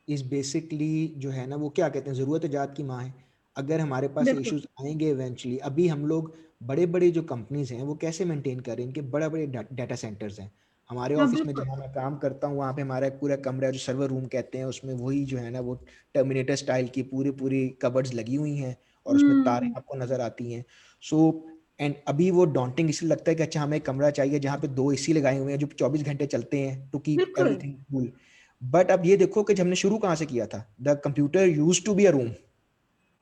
is basically जो है ना, वो क्या कहते हैं, ज़रूरत जात की माँ है. अगर हमारे पास बिल्कुल इश्यूज आएंगे इवेंचुअली, अभी हम लोग बड़े बड़े जो कंपनीज हैं वो कैसे मेंटेन कर रहे हैं, इनके बड़े बड़े डाटा सेंटर्स हैं. हमारे हाँ ऑफिस में बिल्कुल जहाँ मैं काम करता हूँ वहाँ पे हमारा एक पूरा कमरा जो सर्वर रूम कहते हैं, उसमें वही जो है ना वो टर्मिनेटर स्टाइल की पूरी पूरी कबर्ड्स लगी हुई हैं, और उसमें तारें हम्म आपको नजर आती हैं. सो एंड अभी वो डॉन्टिंग इसलिए लगता है कि अच्छा हमें एक कमरा चाहिए जहाँ पे 2 एसी लगाए हुए हैं जो 24 घंटे चलते हैं टू कीप बिल्कुल एवरीथिंग कूल. बट अब ये देखो कि जब हमने शुरू कहाँ से किया था, the computer use to be a room.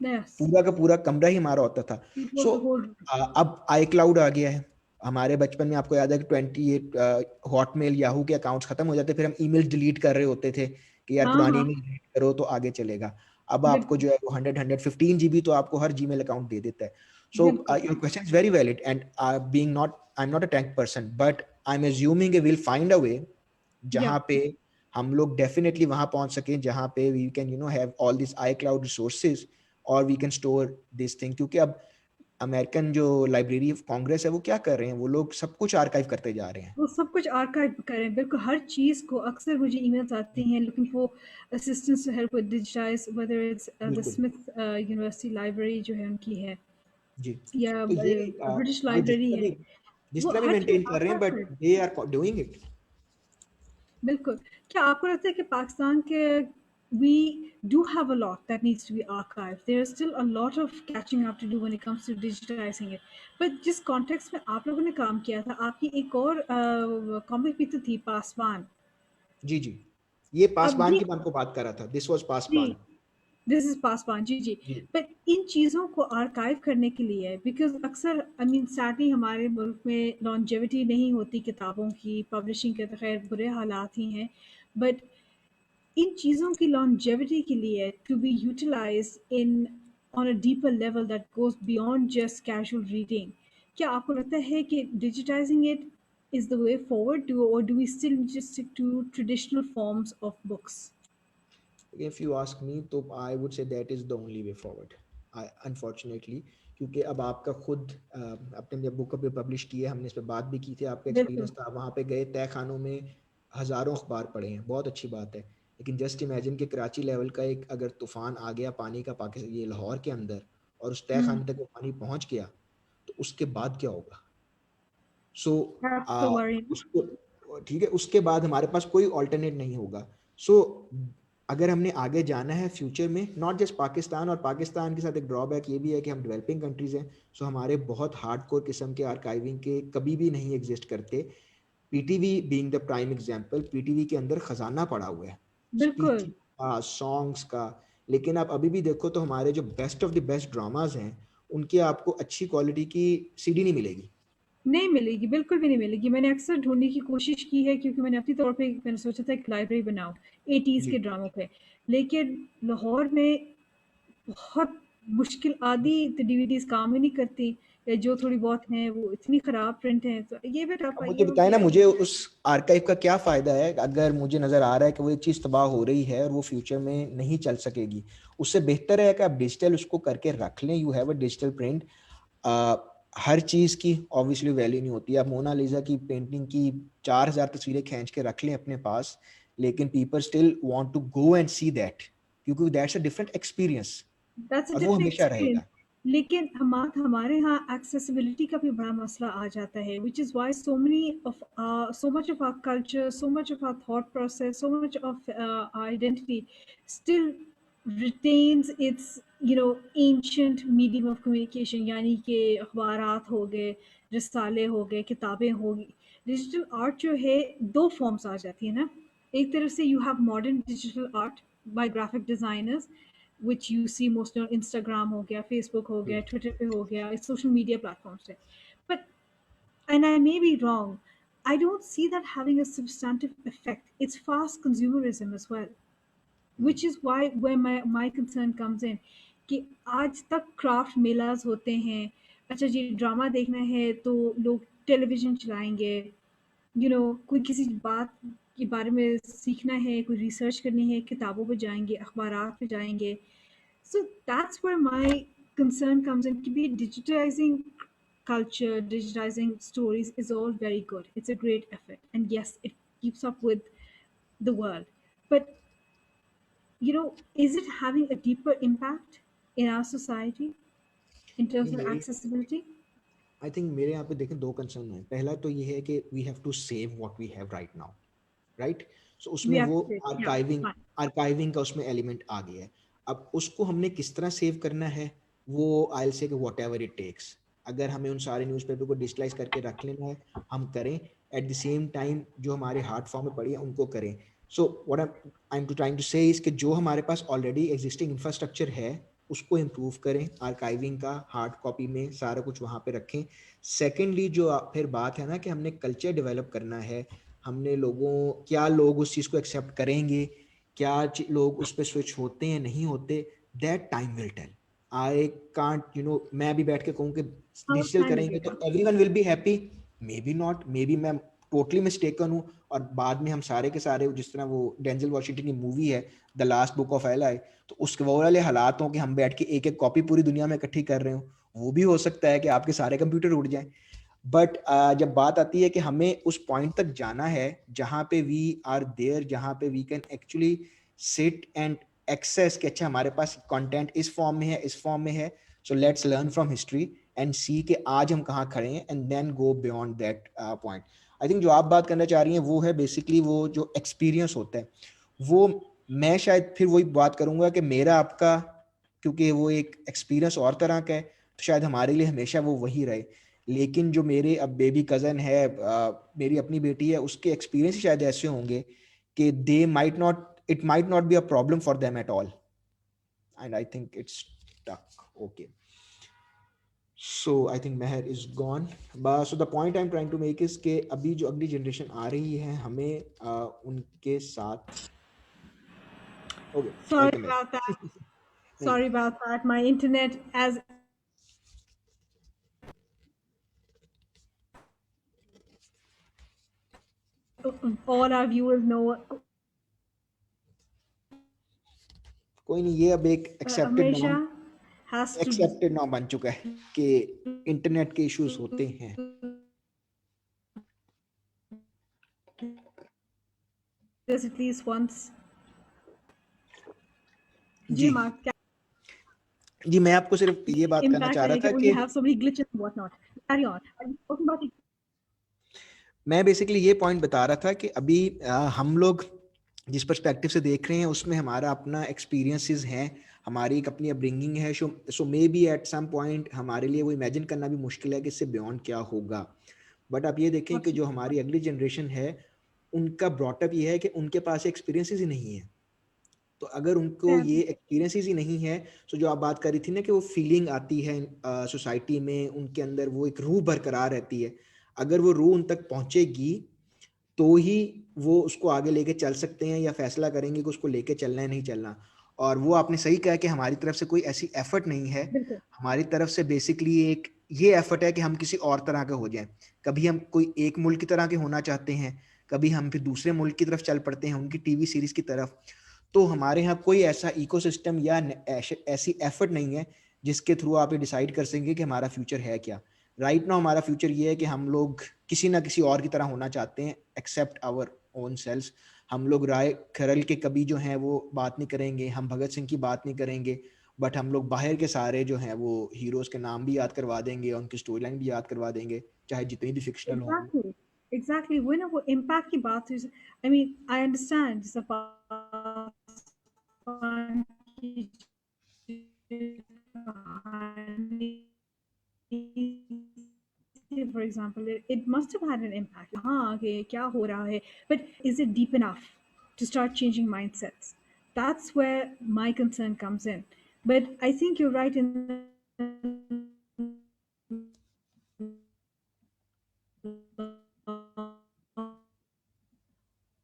yes पूरा का पूरा कमरा ही हमारा होता था. it so was the whole room. अब आई क्लाउड आ गया है. हमारे बचपन में आपको याद है कि 28 हॉटमेल याहू के अकाउंट्स खत्म हो जाते, फिर हम ईमेल डिलीट कर रहे होते थे कि यार हाँ पुरानी हाँ ईमेल डिलीट करो तो आगे चलेगा. अब आपको बिल्कुल जो है वो 115 GB तो आपको हर जीमेल अकाउंट दे देता है. सो बिल्कुल your question is very valid, and being not, I am not a tech person, but I am assuming will find a way या जहाँ पे हम लोग डेफिनेटली वहां पहुंच सकें जहाँ पे we can have all this iCloud resources, और we can store this thing. क्योंकि अब अमेरिकन जो लाइब्रेरी ऑफ कांग्रेस है वो क्या कर रहे हैं, वो लोग सब कुछ आर्काइव करते जा रहे हैं. वो सब कुछ आर्काइव करें बिल्कुल हर चीज़ को अक्सर मुझे ईमेल्स आती हैं looking for assistance to help with digitize whether it's the बिल्कुल. Smith University library जो है उनकी है जी. या तो ये ब्रिटिश वो लाइब्रेरी है जिस वो तरह भी हर चीज़ मेंटेन कर रहे हैं, archive but they are doing it. बिल्कुल। क्या आपको लगता है कि पाकिस्तान के we do have a lot that needs to be archived. There is still a lot of catching up to do when it comes to digitizing it. But जिस context में आप लोगों ने काम किया था, आपकी एक और कॉमिक भी तो थी पासवान। जी जी. ये अब पासबान भी की मैं आपको बात कर रहा था, दिस वाज जी Pasban. This is pass on, जी जी। जी बट इन चीज़ों को आर्काइव करने के लिए, बिकॉज अक्सर आई मीन सैडली हमारे मुल्क में लॉन्जेविटी नहीं होती किताबों की, पब्लिशिंग के तो खैर बुरे हालात ही हैं, बट इन चीज़ों की longevity के लिए to be utilized in on a deeper level that goes beyond just casual reading, क्या आपको लगता है कि digitizing it is the way forward, or do we still just stick to traditional forms of books? If you ask me तो I would say that is the only way forward, unfortunately. क्योंकि अब आपका खुद अपने जब book अभी publish की है, हमने इस पर बात भी की थी, आपका बिल्कुल। एक्सपीरियंस था, वहाँ पे गए तय खानों में हज़ारों अखबार पढ़े हैं, बहुत अच्छी बात है। लेकिन जस्ट इमेजिन कि कराची लेवल का एक अगर तूफान आ गया पानी का पाकिस्तान ये लाहौर के अंदर, और उस तय हम्म। खाने तक वो पानी पहुँच गया, तो उसके बाद क्या होगा? सो That's the worry, no? उसको ठीक है, उसके बाद हमारे पास कोई ऑल्टरनेट नहीं होगा। सो अगर हमने आगे जाना है फ्यूचर में, नॉट जस्ट पाकिस्तान, और पाकिस्तान के साथ एक ड्रॉबैक ये भी है कि हम डेवलपिंग कंट्रीज हैं, सो हमारे बहुत हार्डकोर किस्म के आर्काइविंग के कभी भी नहीं एग्जिस्ट करते। PTV being the prime example, PTV के अंदर खजाना पड़ा हुआ है बिल्कुल। स्पीच का, सॉन्ग्स का। लेकिन आप अभी भी देखो तो हमारे जो best of the best dramas हैं, उनकी आपको अच्छी क्वालिटी की सीडी नहीं मिलेगी। नहीं मिलेगी, बिल्कुल भी नहीं मिलेगी। मैंने अक्सर ढूँढने की कोशिश की है, क्योंकि मैंने अपनी तौर पे मैंने सोचा था एक लाइब्रेरी बनाऊँ 80s जी के ड्रामों पे। लेकिन लाहौर में बहुत मुश्किल, आधी तो डीवीडीज़ काम ही नहीं करती, या जो थोड़ी बहुत हैं वो इतनी ख़राब प्रिंट है, तो ये भी टफ अब है, मुझे ये हो बताए ना, गया मुझे है। उस आर्काइव का क्या फायदा है अगर मुझे नजर आ रहा है कि वो एक चीज तबाह हो रही है और वो फ्यूचर में नहीं चल सकेगी। उससे बेहतर है कि आप डिजिटल उसको करके रख लें, you have a digital print. हर चीज की ऑब्वियसली वैल्यू नहीं होती। आप मोनालिसा की पेंटिंग की 4,000 तस्वीरें खींच के रख लें अपने पास, लेकिन people still want to go and see that, क्योंकि that's a different experience, that's a और वो डिफरेंट हमेशा एक्सपीरियंस। रहेगा। लेकिन हमारे यहाँ एक्सेसिबिलिटी का भी बड़ा मसला आ जाता है, which is why so many of so much of our culture, so much of our thought process, so much of our identity still retains its ancient medium of communication, यानी कि अखबारात हो गए, रिसाले हो गए, किताबें होगी। डिजिटल आर्ट जो है दो फॉर्म्स आ जाती है ना। एक तरफ से you have modern digital art bye graphic designers, which you see mostly on Instagram हो गया, Facebook हो गया, Twitter पे हो गया, social media platforms पे. But, and I may be wrong, I don't see that having a substantive effect. It's fast consumerism as well, which is why where my concern comes in, कि आज तक craft melas होते हैं। अच्छा जी, drama देखना है तो लोग टेलीविजन चलाएंगे, कोई किसी बात के बारे में सीखना है, कोई रिसर्च करनी है, किताबों पे जाएंगे, अखबारात पे जाएंगे। So that's where my concern comes in. To be digitizing culture, digitizing stories is all very good. It's a great effort. And yes, it keeps up with the world. But, is it having a deeper impact in our society in terms नहीं, of मेरी accessibility? I think मेरे यहाँ पे देखें दो concern है। पहला तो ये है कि we have to save what we have right now, right. So We उसमें have वो to say, yeah, archiving fine. Archiving का उसमें एलिमेंट आ गया है। अब उसको हमने किस तरह सेव करना है, वो आई से कि वॉट एवर इट टेक्स। अगर हमें उन सारे न्यूज़पेपर को डिजिटलाइज करके रख लेना है, हम करें। एट द सेम टाइम जो हमारे हार्ड फॉर्म में पड़ी है उनको करें। So what I am to trying to say is कि जो हमारे पास ऑलरेडी एग्जिस्टिंग इंफ्रास्ट्रक्चर है उसको इम्प्रूव करें, आर्काइविंग का हार्ड कॉपी में सारा कुछ वहाँ पे रखें। सेकेंडली जो फिर बात है ना कि हमने कल्चर डेवलप करना है, हमने क्या लोग उस चीज़ को एक्सेप्ट करेंगे, क्या लोग उस पर स्विच होते हैं नहीं होते, that time will tell. I can't मैं अभी बैठ के कहूँ कि How डिजिटल time करेंगे लगेगा? तो everyone will be happy. May be not, may be मैं टोटली मिस्टेकन हूँ, और बाद में हम सारे के सारे, जिस तरह वो डेंजल वॉशिंगटन की मूवी है the last book of ally, तो उसके वो वाले हालात हों कि हम बैठ के एक एक कॉपी पूरी दुनिया में इकट्ठी कर रहे हो। वो भी हो सकता है कि आपके सारे कंप्यूटर उड़ जाएं। बट जब बात आती है कि हमें उस पॉइंट तक जाना है जहाँ पे वी आर देयर, जहाँ पे we can actually sit and access कि अच्छा हमारे पास कंटेंट इस फॉर्म में है, इस फॉर्म में है, so let's learn from history and see कि आज हम कहाँ खड़े हैं, and then go beyond that point. I think जो आप बात करना चाह रही हैं वो है बेसिकली वो जो एक्सपीरियंस होता है, वो मैं शायद फिर वही बात करूंगा कि मेरा आपका, क्योंकि वो एक एक्सपीरियंस और तरह का है, तो शायद हमारे लिए हमेशा वो वही रहे। लेकिन जो मेरे अब बेबी कज़न है, मेरी अपनी बेटी है, उसके एक्सपीरियंस शायद ऐसे होंगे कि they might not, it might not be a problem for them at all. and I think it's stuck. Okay. So I think Meher is gone. But so the point I'm trying to make is कि अभी जो अगली generation आ रही है हमें उनके साथ okay Sorry welcome about that. Back नहीं Sorry about that. My internet, as all our viewers know, कोई नहीं ये अब एक Amesha has to एक्सेप्टेड नाम बन चुका है कि इंटरनेट के इश्यूज होते हैं this at least once. Ji Mark, जी मैं आपको सिर्फ ये बात करना impact चाह रहा था when कि you have so many glitches and whatnot. Carry on. Are you talking about it? मैं बेसिकली ये पॉइंट बता रहा था कि अभी हम लोग जिस पर्सपेक्टिव से देख रहे हैं उसमें हमारा अपना एक्सपीरियंसेस हैं, हमारी एक अपनी अपब्रिंगिंग है, so maybe at some point हमारे लिए वो इमेजिन करना भी मुश्किल है कि इससे बियॉन्ड क्या होगा। बट आप ये देखें कि जो हमारी अगली जनरेशन है उनका ब्रॉटअप ये है कि उनके पास एक्सपीरियंसेस ही नहीं है। तो अगर उनको ये एक्सपीरियंसेस ही नहीं है, सो जो आप बात कर रही थी ना कि वो फीलिंग आती है सोसाइटी में, उनके अंदर वो एक रूह बरकरार रहती है, अगर वो रूह उन तक पहुंचेगी तो ही वो उसको आगे लेके चल सकते हैं या फैसला करेंगे कि उसको लेके चलना है नहीं चलना। और वो आपने सही कहा कि हमारी तरफ से कोई ऐसी एफर्ट नहीं है, हमारी तरफ से बेसिकली एक ये एफर्ट है कि हम किसी और तरह के हो जाएं। कभी हम कोई एक मुल्क की तरह के होना चाहते हैं, कभी हम फिर दूसरे मुल्क की तरफ चल पड़ते हैं उनकी टीवी सीरीज की तरफ। तो हमारे यहाँ कोई ऐसा इकोसिस्टम या ऐसी एफर्ट नहीं है जिसके थ्रू आप ये डिसाइड कर सकेंगे कि हमारा फ्यूचर है क्या। राइट नाउ हमारा फ्यूचर ये है कि हम लोग किसी ना किसी और की तरह होना चाहते हैं एक्सेप्ट आवर ओन सेल्स। हम लोग राय खरल के कभी जो हैं वो बात नहीं करेंगे, हम भगत सिंह की बात नहीं करेंगे, बट हम लोग बाहर के सारे जो हैं वो हीरोज के नाम भी याद करवा देंगे और उनकी स्टोरी लाइन भी याद करवा देंगे, चाहे जितनी भी फिक्शनल हो वो। Exactly. Exactly. When वो impact की बात हुई, I mean, I understand जैसा पासवान की कहानी, for example, it must have had an impact. हाँ आगे क्या हो रहा है, but is it deep enough to start changing mindsets? That's where my concern comes in. But I think you're right in the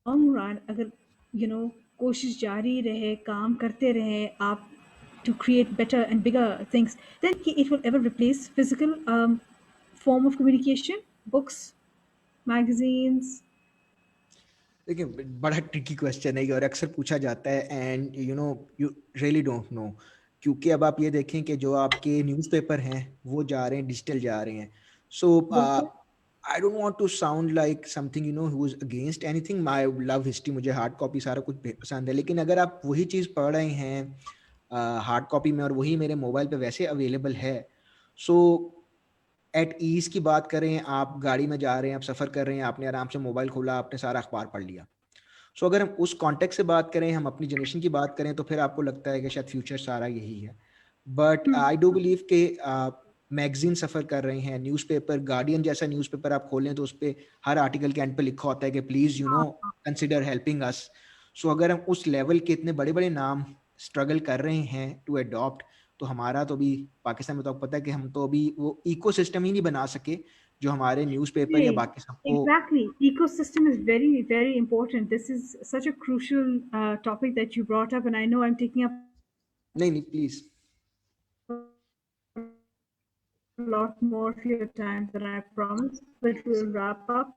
long run, अगर कोशिश जारी रहे, काम करते रहे आप to create better and bigger things, then it will ever replace physical form of communication, books, magazines. देखिए बड़ा ट्रिकी क्वेश्चन है ये और अक्सर पूछा जाता है and you really don't know, क्योंकि अब आप ये देखें कि जो आपके न्यूज़पेपर हैं वो जा रहे हैं डिजिटल जा रहे हैं। So I don't want to sound like something who is against anything, I love history, मुझे हार्ड कॉपी सारा कुछ पसंद है, लेकिन अगर आप वही चीज़ पढ़ रहे हैं हार्ड कॉपी में और वही मेरे मोबाइल पे वैसे अवेलेबल है, सो एट ईज की बात करें, आप गाड़ी में जा रहे हैं, आप सफ़र कर रहे हैं, आपने आराम से मोबाइल खोला, आपने सारा अखबार पढ़ लिया। सो अगर हम उस कॉन्टेक्स्ट से बात करें, हम अपनी जनरेशन की बात करें, तो फिर आपको लगता है कि शायद फ्यूचर सारा यही है। बट आई डू बिलीव कि मैगजीन सफ़र कर रहे हैं, न्यूज़पेपर, गार्डियन जैसा न्यूज़पेपर आप खोलें तो उस पर हर आर्टिकल के एंड पे लिखा होता है कि प्लीज़ कंसिडर हेल्पिंग अस। सो अगर हम उस लेवल के इतने बड़े बड़े नाम स्ट्रगल कर रहे हैं टू अडॉप्ट, तो हमारा तो अभी पाकिस्तान में तो आपको पता है कि हम तो अभी वो इकोसिस्टम ही नहीं बना सके जो हमारे न्यूज़पेपर या बाकी सबको। Exactly. Ecosystem is very, very important. This is such a crucial topic that you brought up, and I know I'm taking up नहीं नहीं please. a lot more of your time than I promised, but we'll wrap up.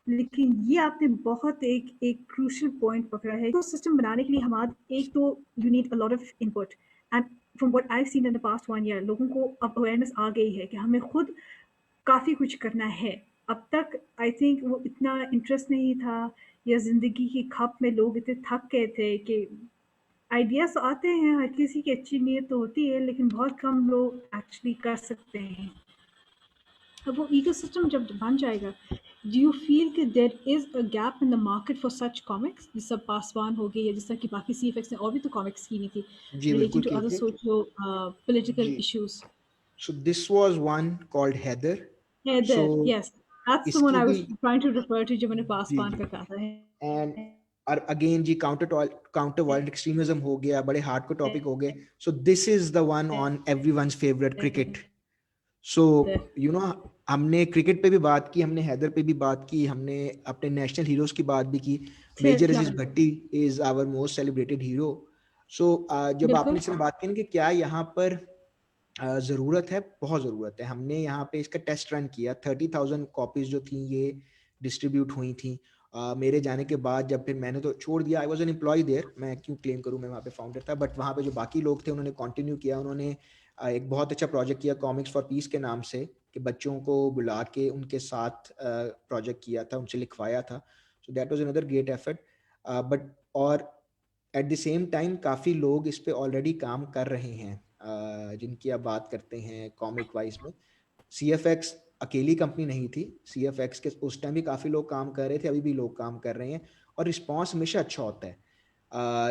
लेकिन ये आपने बहुत एक crucial point पकड़ा है। तो सिस्टम बनाने के लिए हमारे एक तो you need a lot of input, and from what I seen in the past 1 year लोगों को अब अवेयरनेस आ गई है कि हमें खुद काफ़ी कुछ करना है। अब तक आई थिंक वो इतना इंटरेस्ट नहीं था, या ज़िंदगी की खप में लोग इतने थक गए थे कि आइडियाज़ आते हैं, हर किसी की अच्छी नीयत तो होती है, लेकिन बहुत कम लोग एक्चुअली कर सकते हैं। अब वो इकोसिस्टम जब बन जाएगा, do you feel कि there is a gap in the market for such comics, जिस पासवान हो गई या जिस तरह की बाकी CFX ने और भी तो कॉमिक्स की हुई थी जी बिल्कुल relating to की other थी। socio political जी issues? So this was one called Heather. So Heather, yes, that's the one इसकी I भी was trying to refer to जब मैंने जी पासवान जी का कहा एंड था। और अगेन जी काउंटर वायलेंट एक्सट्रीमिज्म हो गया, बड़े हार्ड को टॉपिक हो गए. So this is the one on everyone's favourite cricket. So you know हमने क्रिकेट पे भी बात की, हमने हैदर पे भी बात की, हमने अपने नेशनल हीरोज की बात भी की. Major Aziz Bhatti is our most celebrated hero. सो जब आपने इसमें बात की ना कि क्या यहाँ पर ज़रूरत है, बहुत ज़रूरत है. हमने यहाँ पे इसका टेस्ट रन किया. 30,000 कॉपीज जो थी ये डिस्ट्रीब्यूट हुई थी. मेरे जाने के बाद जब फिर मैंने तो छोड़ दिया, I was an employ there, मैं क्यों क्लेम करूँ, मैं वहाँ पे फाउंडर था. बट वहाँ पे जो बाकी लोग थे उन्होंने कंटिन्यू किया. उन्होंने एक बहुत अच्छा प्रोजेक्ट किया कॉमिक्स फॉर पीस के नाम से, कि बच्चों को बुला के उनके साथ प्रोजेक्ट किया था, उनसे लिखवाया था. So that was another great effort. But और एट द सेम टाइम काफ़ी लोग इस पे ऑलरेडी काम कर रहे हैं, जिनकी आप बात करते हैं कॉमिक वाइज में. CFX अकेली कंपनी नहीं थी. CFX के उस टाइम भी काफ़ी लोग काम कर रहे थे, अभी भी लोग काम कर रहे हैं, और रिस्पॉन्स हमेशा अच्छा होता है.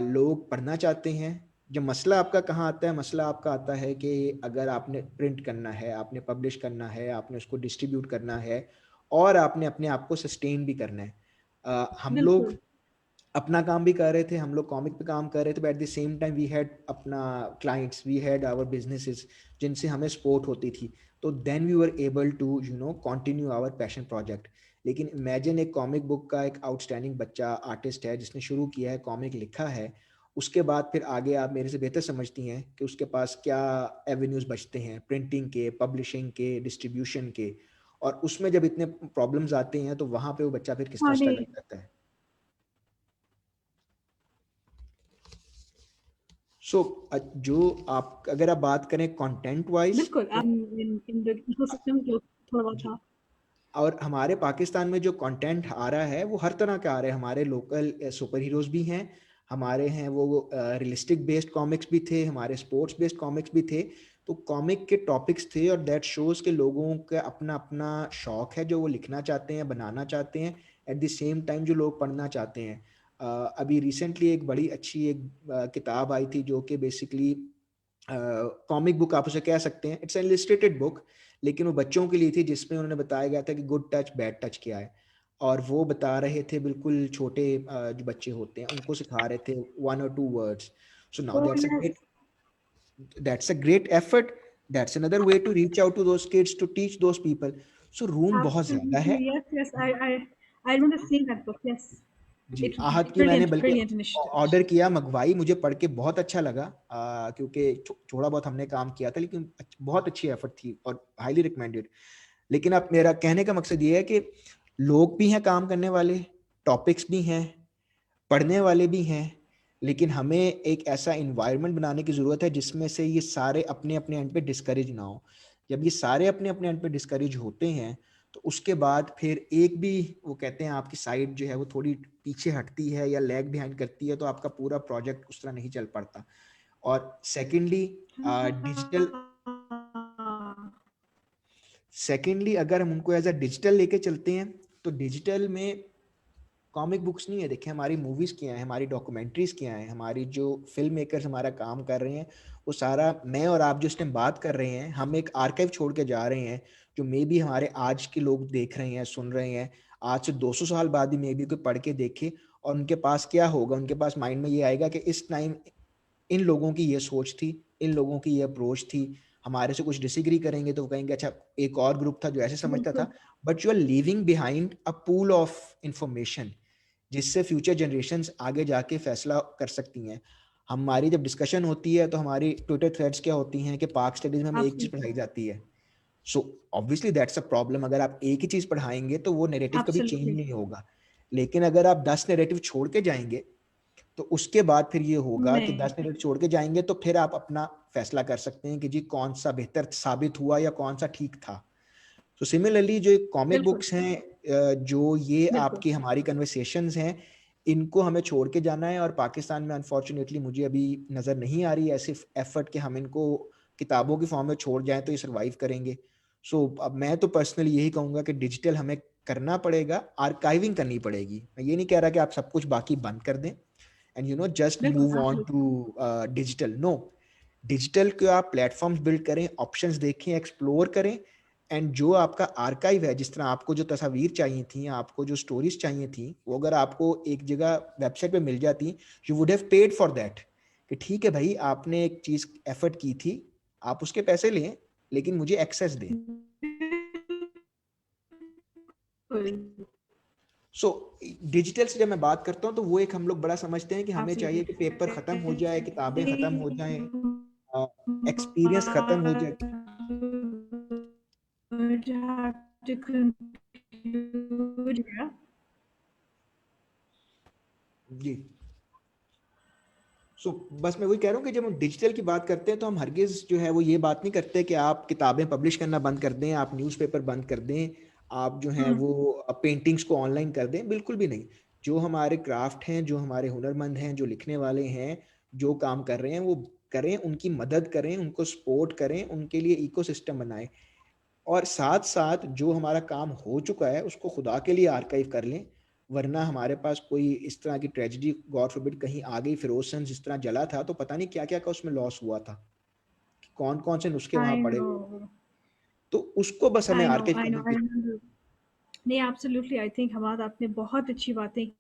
लोग पढ़ना चाहते हैं. जब मसला आपका कहाँ आता है, मसला आपका आता है कि अगर आपने प्रिंट करना है, आपने पब्लिश करना है, आपने उसको डिस्ट्रीब्यूट करना है, और आपने अपने आप को सस्टेन भी करना है. हम लोग अपना काम भी कर रहे थे, हम लोग कॉमिक पे काम कर रहे थे, but at the same time we had अपना clients, we had our businesses जिनसे हमें सपोर्ट होती थी. तो then we were able to continue our passion project. लेकिन इमेजिन एक कॉमिक बुक का एक आउटस्टैंडिंग बच्चा आर्टिस्ट है जिसने शुरू किया है, कॉमिक लिखा है, उसके बाद फिर आगे आप मेरे से बेहतर समझती हैं कि उसके पास क्या एवेन्यूज बचते हैं, प्रिंटिंग के, पब्लिशिंग के, डिस्ट्रीब्यूशन के. और उसमें जब इतने प्रॉब्लम्स आते हैं तो वहाँ पे वो बच्चा फिर किस तरह स्ट्रगल करता है. सो जो आप अगर आप बात करें कंटेंट वाइज, बिल्कुल इन द इकोसिस्टम जो थोड़ा बहुत था. और हमारे पाकिस्तान में जो कंटेंट आ रहा है वो हर तरह का आ रहा है. हमारे लोकल सुपर हीरोज भी हैं, हमारे हैं वो रियलिस्टिक बेस्ड कॉमिक्स भी थे, हमारे स्पोर्ट्स बेस्ड कॉमिक्स भी थे. तो कॉमिक के टॉपिक्स थे, और दैट शोज के लोगों का अपना अपना शौक है जो वो लिखना चाहते हैं, बनाना चाहते हैं, एट द सेम टाइम जो लोग पढ़ना चाहते हैं. अभी रिसेंटली एक बड़ी अच्छी एक किताब आई थी जो कि बेसिकली कॉमिक बुक आप उसे कह सकते हैं. इट्स एन इलस्ट्रेटेड बुक, लेकिन वो बच्चों के लिए थी, जिसमें उन्होंने बताया गया था कि गुड टच बैड टच क्या है. और वो बता रहे थे, बिल्कुल छोटे जो बच्चे होते हैं उनको सिखा रहे थे 1 or 2 words. So now that's a great effort. That's another way to reach out to those kids, to teach those people. So room बहुत ज़्यादा है. Yes, I remember seeing that book. Yes, ji, it आहत की मैंने brilliant, बल्कि brilliant initiative. Order किया, मंगवाई, मुझे पढ़ के बहुत अच्छा लगा, क्योंकि थोड़ा बहुत हमने काम किया था, लेकिन बहुत अच्छी एफर्ट थी और हाईली रिकमेंडेड. लेकिन अब मेरा कहने का मकसद ये है कि लोग भी हैं काम करने वाले, टॉपिक्स भी हैं, पढ़ने वाले भी हैं, लेकिन हमें एक ऐसा इन्वायरमेंट बनाने की ज़रूरत है जिसमें से ये सारे अपने अपने एंड पे डिस्करेज ना हो. जब ये सारे अपने अपने एंड पे डिस्करेज होते हैं तो उसके बाद फिर एक भी, वो कहते हैं आपकी साइड जो है वो थोड़ी पीछे हटती है या लैग बिहाइंड करती है, तो आपका पूरा प्रोजेक्ट उस तरह नहीं चल पाता. और सेकेंडली अगर हम उनको एज अ डिजिटल लेके चलते हैं, तो डिजिटल में कॉमिक बुक्स नहीं है. देखिए हमारी मूवीज़ क्या हैं, हमारी डॉक्यूमेंट्रीज़ क्या हैं, हमारी जो फिल्म मेकर्स हमारा काम कर रहे हैं, वो सारा मैं और आप जिस टाइम बात कर रहे हैं, हम एक आर्काइव छोड़ के जा रहे हैं, जो मे बी हमारे आज के लोग देख रहे हैं, सुन रहे हैं. आज से 200 साल बाद भी मे बी कोई पढ़ के देखे, और उनके पास क्या होगा, उनके पास माइंड में ये आएगा कि इस टाइम इन लोगों की ये सोच थी, इन लोगों की ये अप्रोच थी. हमारे से कुछ डिसएग्री करेंगे तो वो कहेंगे अच्छा एक और ग्रुप था जो ऐसे समझता था. But you are leaving behind a pool of information जिससे फ्यूचर जनरेशन्स आगे जाके फैसला कर सकती हैं. हमारी जब डिस्कशन होती है तो हमारी ट्विटर थ्रेड्स क्या होती हैं कि पाक स्टडीज में हमें एक चीज़ पढ़ाई जाती है. So obviously that's a problem. अगर आप एक ही चीज़ पढ़ाएंगे तो वो नैरेटिव कभी चेंज नहीं होगा. लेकिन अगर आप 10 नैरेटिव छोड़ के जाएंगे तो उसके बाद फिर ये होगा कि 10 नैरेटिव छोड़ के जाएंगे तो फिर आप अपना फैसला कर सकते हैं कि जी कौन सा बेहतर साबित हुआ या कौन सा ठीक था. तो सिमिलरली जो कॉमिक बुक्स हैं, जो ये आपकी हमारी कन्वर्सेशंस हैं, इनको हमें छोड़ के जाना है. और पाकिस्तान में अनफॉर्चुनेटली मुझे अभी नज़र नहीं आ रही ऐसी एफर्ट कि हम इनको किताबों की फॉर्म में छोड़ जाएं तो ये सर्वाइव करेंगे. सो अब मैं तो पर्सनली यही कहूँगा कि डिजिटल हमें करना पड़ेगा, आर्काइविंग करनी पड़ेगी. मैं ये नहीं कह रहा कि आप सब कुछ बाकी बंद कर दें and just move on to digital. No, digital के आप प्लेटफॉर्म्स बिल्ड करें, ऑप्शंस देखें, एक्सप्लोर करें, एंड जो आपका आर्काइव है, जिस तरह आपको जो तस्वीर चाहिए थी, आपको जो स्टोरीज चाहिए थी, वो अगर आपको एक जगह वेबसाइट पे मिल जाती, you would have paid for that, कि ठीक है भाई, आपने एक चीज एफर्ट की थी, आप उसके पैसे लें, लेकिन मुझे एक्सेस दें। सो डिजिटल से जब मैं बात करता हूँ, तो वो एक हम लोग बड़ा समझते हैं कि हमें चाहिए कि पेपर खत्म हो जाए, किताबें खत्म हो जाएं, एक्सपीरियंस खत्म हो जाए। जी। बस मैं वही कह रहा हूँ कि जब हम डिजिटल की बात करते हैं, तो हम हरगिज जो है वो ये बात नहीं करते कि आप किताबें पब्लिश करना बंद कर दें, आप न्यूज़पेपर बंद कर दें, आप जो है वो पेंटिंग्स को ऑनलाइन कर दें, बिल्कुल भी नहीं। जो हमारे क्राफ्ट हैं, जो हमारे हुनरमंद हैं, जो लिखने वाले हैं, जो काम कर रहे हैं, वो करें, उनकी मदद करें, उनको सपोर्ट करें, उनके लिए इकोसिस्टम बनाएं, और साथ साथ जो हमारा काम हो चुका है उसको खुदा के लिए आर्काइव कर लें, वरना हमारे पास कोई इस तरह की ट्रेजेडी गॉड फॉरबिड कहीं आ गई, फिरोजशन जिस तरह जला था, तो पता नहीं क्या क्या का उसमें लॉस हुआ था, कौन कौन से नुस्खे वहां I पड़े हुए थे। know, तो उसको बस हमें I know, आर्काइव I करने know, I की। remember. नहीं, एब्सोल्युटली, आई थिंक हमाद आपने बहुत अच्छी बातें की,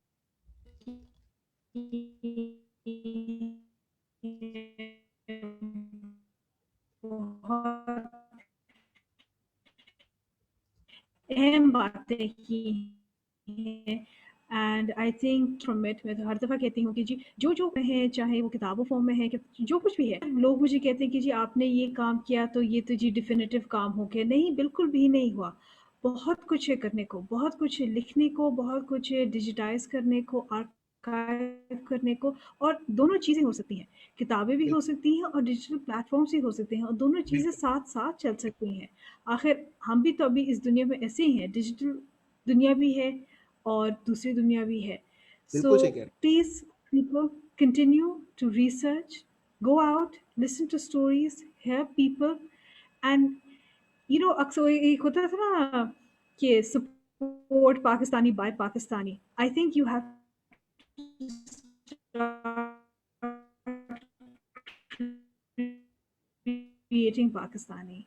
बहुत अहम बातें की हैं। And I think from it, मैं तो हर दफ़ा कहती हूँ कि जी जो जो है, चाहे वो किताबों फॉर्म में है कि जो कुछ भी है, लोग मुझे कहते हैं कि जी आपने ये काम किया तो ये तो जी डिफिनेटिव काम हो गया। नहीं, बिल्कुल भी नहीं हुआ। बहुत कुछ है करने को, बहुत कुछ है लिखने को, बहुत कुछ है डिजिटाइज करने को, आर्काइव करने को। और दोनों चीज़ें हो सकती हैं, किताबें भी हो बिल्कुल, सकती हैं और डिजिटल प्लेटफॉर्म्स भी हो सकते हैं, और दोनों चीज़ें बिल्कुल, साथ साथ चल सकती हैं। आखिर हम भी तो अभी इस दुनिया में ऐसे ही हैं, डिजिटल दुनिया भी है और दूसरी दुनिया भी है। सो बिल्कुल सही कह रहे please people, continue to research, go out, listen to stories, hear people, and अक्सर एक होता था ना कि support Pakistani by Pakistani. I think you have creating Pakistani. हैं।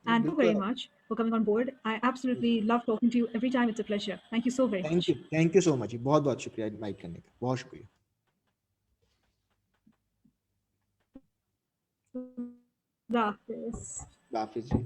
And thank you very बिल्कुल। much for coming on board. I absolutely love talking to you every time. It's a pleasure. Thank you so very much. Thank you so much, बहुत बहुत शुक्रिया invite करने का, बहुत शुक्रिया। Rafis. हाफिज जी।